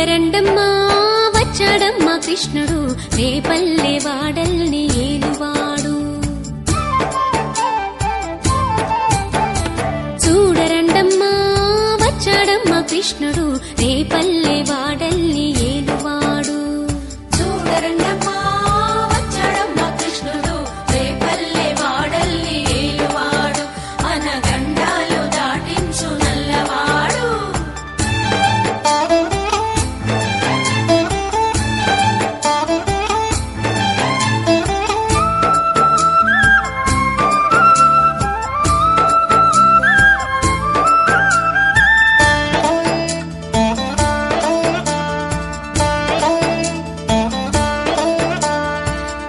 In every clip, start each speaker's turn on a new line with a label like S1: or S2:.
S1: చూడరండమ్మా వచ్చాడమ్మా కృష్ణుడు రేపల్లె వాడల్ని ఏలువాడు. చూడరండమ్మా వచ్చాడమ్మా కృష్ణుడు రేపల్లె వాడల్ని ఏలువాడు. చూడరండమ్మా వచ్చాడమ్మా కృష్ణుడు రేపల్లె వాడల్ని ఏలువాడు. అనగండాలు దాటించు నల్లవాడు.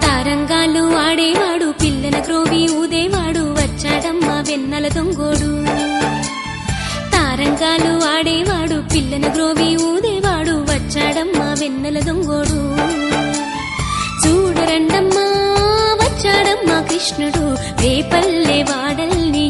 S1: తారంగాలు ఆడేవాడు పిల్లన క్రోవి ఊదేవాడు వచ్చాడమ్మా వెన్నెల దొంగోడు. తారంగాలు ఆడేవాడు పిల్లన గ్రోవి ఊదేవాడు వచ్చాడమ్మా వెన్నెల దొంగోడు. చూడరండమ్మా వచ్చాడమ్మా కృష్ణుడు రేపల్లె వాడల్ని